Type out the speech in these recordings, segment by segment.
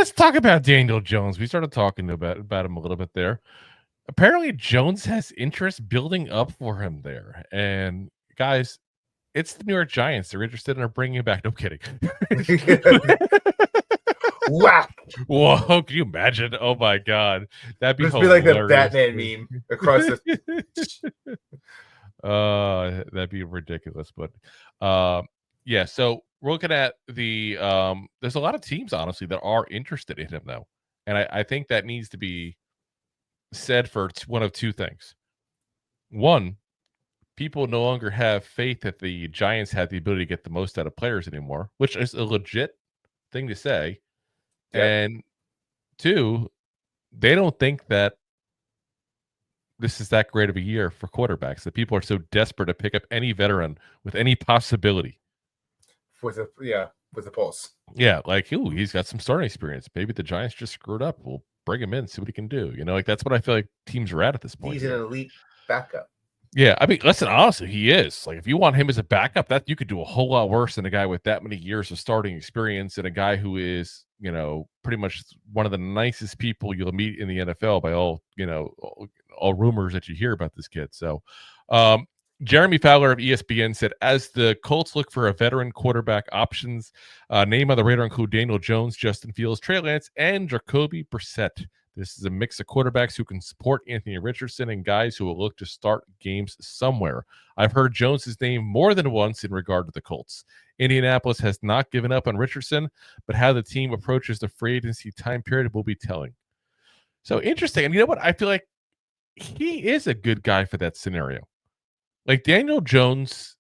let's talk about Daniel Jones. We started talking about him a little bit there. Apparently, Jones has interest building up for him there. And guys, it's the New York Giants. They're interested in bringing him back. No kidding. Wow. Whoa, can you imagine? Oh my God. That'd be like the Batman meme across the that'd be ridiculous. But yeah, so we're looking at the there's a lot of teams honestly that are interested in him though. And I think that needs to be said for one of two things. One, people no longer have faith that the Giants have the ability to get the most out of players anymore, which is a legit thing to say. Yeah. And two, they don't think that this is that great of a year for quarterbacks, that people are so desperate to pick up any veteran with any possibility. With a pulse. Yeah, like, ooh, he's got some starting experience. Maybe the Giants just screwed up. We'll bring him in, see what he can do. Like that's what I feel like teams are at this point. He's an elite backup. Yeah, I mean, listen, honestly, he is. Like, if you want him as a backup, that you could do a whole lot worse than a guy with that many years of starting experience and a guy who is, pretty much one of the nicest people you'll meet in the NFL by all rumors that you hear about this kid. So, Jeremy Fowler of ESPN said, as the Colts look for a veteran quarterback options, name on the radar include Daniel Jones, Justin Fields, Trey Lance, and Jacoby Brissett. This is a mix of quarterbacks who can support Anthony Richardson and guys who will look to start games somewhere. I've heard Jones's name more than once in regard to the Colts. Indianapolis has not given up on Richardson, but how the team approaches the free agency time period will be telling. So interesting. And you know what? I feel like he is a good guy for that scenario. Like Daniel Jones,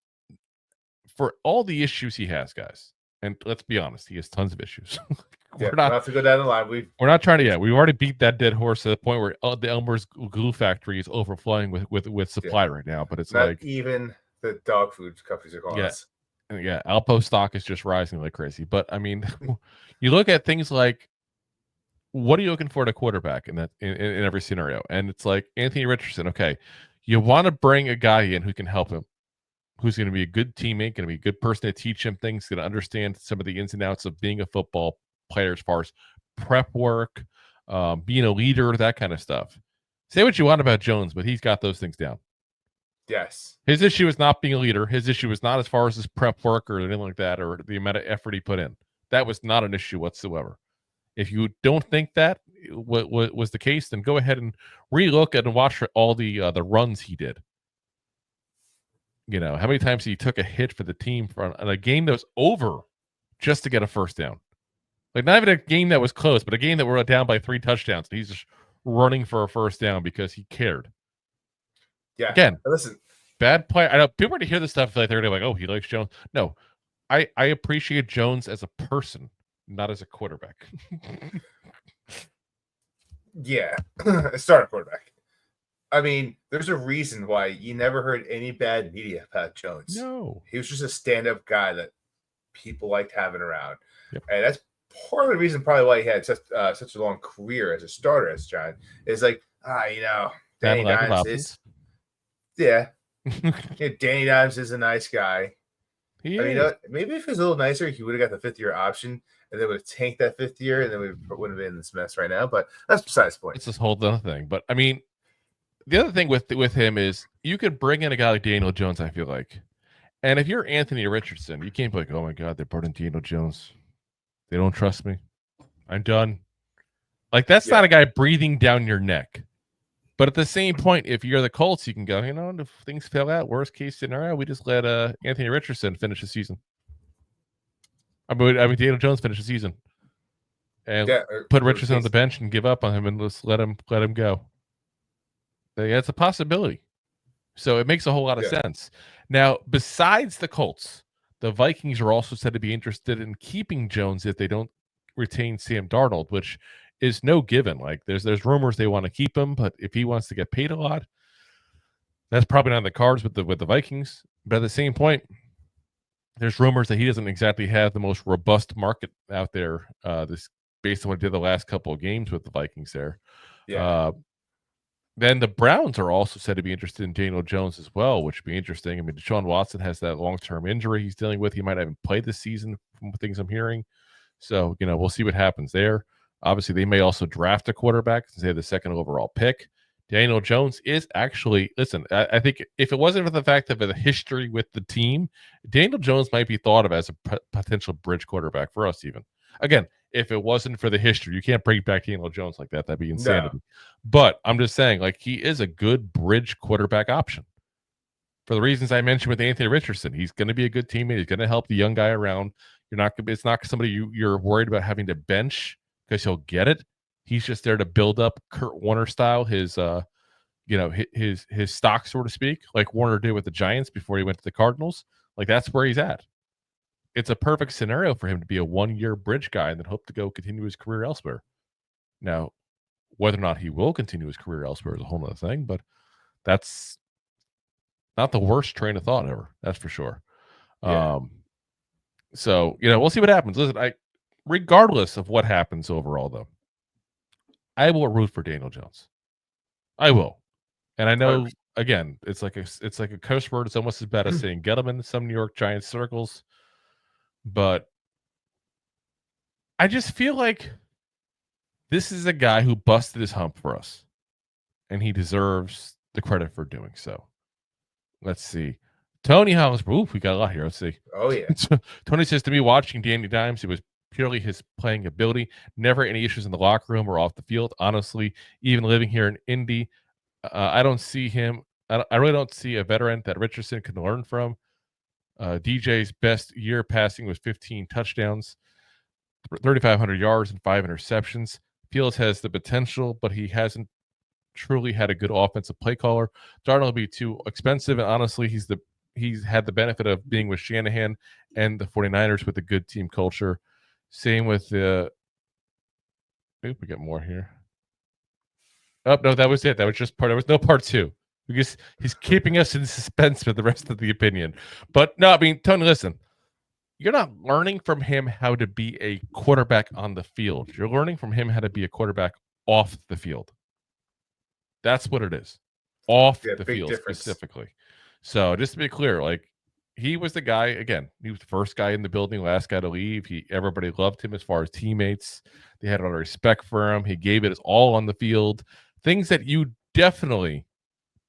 for all the issues he has, guys, and let's be honest, he has tons of issues. We're not to go down the line. We're not trying to. Yeah, we've already beat that dead horse to the point where the Elmer's glue factory is overflowing with supply right now. But it's not like even the dog food companies are calling us. Yeah, Alpo stock is just rising like crazy. But I mean, you look at things like, what are you looking for in a quarterback in every scenario? And it's like Anthony Richardson. Okay, you want to bring a guy in who can help him, who's going to be a good teammate, going to be a good person to teach him things, going to understand some of the ins and outs of being a football player as far as prep work, being a leader, that kind of stuff. Say what you want about Jones, but he's got those things down. Yes. His issue is not being a leader. His issue is not as far as his prep work or anything like that, or the amount of effort he put in. That was not an issue whatsoever. If you don't think that was the case, then go ahead and relook and watch all the runs he did. How many times he took a hit for the team on a game that was over just to get a first down. Like, not even a game that was close, but a game that we're down by 3 touchdowns. And he's just running for a first down because he cared. Yeah. Again, listen, bad player. I know people are to hear this stuff like they're like, oh, he likes Jones. No, I appreciate Jones as a person, not as a quarterback. Yeah, a starter quarterback. I mean, there's a reason why you never heard any bad media about Jones. No. He was just a stand-up guy that people liked having around. Yep. And that's part of the reason probably why he had such a long career as a starter as John. Is like, Danny Dimes is... Yeah. Danny Dimes is a nice guy. Maybe if he was a little nicer, he would have got the 5th-year option, and they would have tanked that 5th year, and then we wouldn't have been in this mess right now. But that's besides the point. It's this whole other thing. But, I mean, the other thing with him is you could bring in a guy like Daniel Jones, I feel like. And if you're Anthony Richardson, you can't be like, oh, my God, they brought in Daniel Jones. They don't trust me. I'm done. Like, that's not a guy breathing down your neck. But at the same point, if you're the Colts, you can go, if things fail out, worst case scenario, we just let Anthony Richardson finish the season. I mean, Daniel Jones finish the season. And put Richardson on the bench and give up on him and just let him go. That's a possibility. So it makes a whole lot of sense. Now, besides the Colts, the Vikings are also said to be interested in keeping Jones if they don't retain Sam Darnold, which is no given. Like there's rumors they want to keep him, but if he wants to get paid a lot, that's probably not in the cards with the Vikings. But at the same point, there's rumors that he doesn't exactly have the most robust market out there. This based on what he did the last couple of games with the Vikings there. Yeah. Then the Browns are also said to be interested in Daniel Jones as well, which would be interesting. I mean, Deshaun Watson has that long-term injury he's dealing with. He might not even play this season from things I'm hearing. So, we'll see what happens there. Obviously, they may also draft a quarterback since they have the second overall pick. Daniel Jones is actually, listen, I think if it wasn't for the fact of the history with the team, Daniel Jones might be thought of as a potential bridge quarterback for us even. Again, if it wasn't for the history, you can't bring back Daniel Jones like that. That'd be insanity. No. But I'm just saying, like, he is a good bridge quarterback option. For the reasons I mentioned with Anthony Richardson, he's going to be a good teammate. He's going to help the young guy around. It's not somebody you're worried about having to bench because he'll get it. He's just there to build up Kurt Warner style, his stock, so to speak, like Warner did with the Giants before he went to the Cardinals. Like, that's where he's at. It's a perfect scenario for him to be a 1-year bridge guy and then hope to go continue his career elsewhere. Now, whether or not he will continue his career elsewhere is a whole other thing, but that's not the worst train of thought ever. That's for sure. Yeah. So, we'll see what happens. Listen, regardless of what happens overall, though, I will root for Daniel Jones. I will. And I know, again, it's like a curse word. It's almost as bad as saying get him in some New York Giants circles. But I just feel like this is a guy who busted his hump for us. And he deserves the credit for doing so. Let's see. Tony Hollis. Ooh, we got a lot here. Let's see. Oh, yeah. Tony says, to me, watching Danny Dimes, it was purely his playing ability. Never any issues in the locker room or off the field. Honestly, even living here in Indy, I don't see him. I really don't see a veteran that Richardson can learn from. DJ's best year passing was 15 touchdowns, 3,500 yards, and 5 interceptions. Fields has the potential, but he hasn't truly had a good offensive play caller. Darnold will be too expensive, and honestly, he's had the benefit of being with Shanahan and the 49ers with a good team culture. Same with the. We get more here. Oh, no, that was it. That was just part. There was no part 2 because he's keeping us in suspense for the rest of the opinion. But no, I mean, Tony, listen, you're not learning from him how to be a quarterback on the field. You're learning from him how to be a quarterback off the field. That's what it is. Off the field specifically. So just to be clear, like, he was the guy, again, he was the first guy in the building, last guy to leave. Everybody loved him as far as teammates. They had a lot of respect for him. He gave it his all on the field. Things that you definitely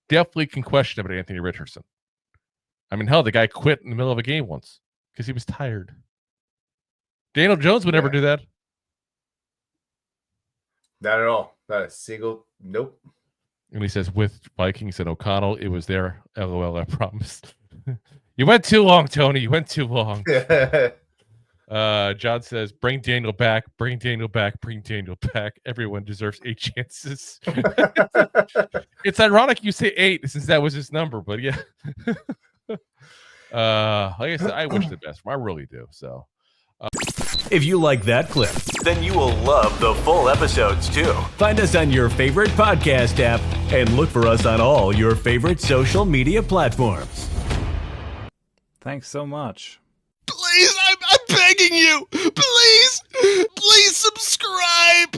can question about Anthony Richardson. I mean, hell, the guy quit in the middle of a game once because he was tired. Daniel Jones would never do that. Not at all. Not a single. Nope. And he says, with Vikings and O'Connell, it was there. LOL, I promise. You went too long, Tony. You went too long. John says, bring Daniel back. Bring Daniel back. Bring Daniel back. Everyone deserves 8 chances. It's ironic you say 8 since that was his number, but yeah. Like I said, I wish the best for him. I really do. So. If you like that clip, then you will love the full episodes too. Find us on your favorite podcast app and look for us on all your favorite social media platforms. Thanks so much. Please, I'm begging you. Please subscribe.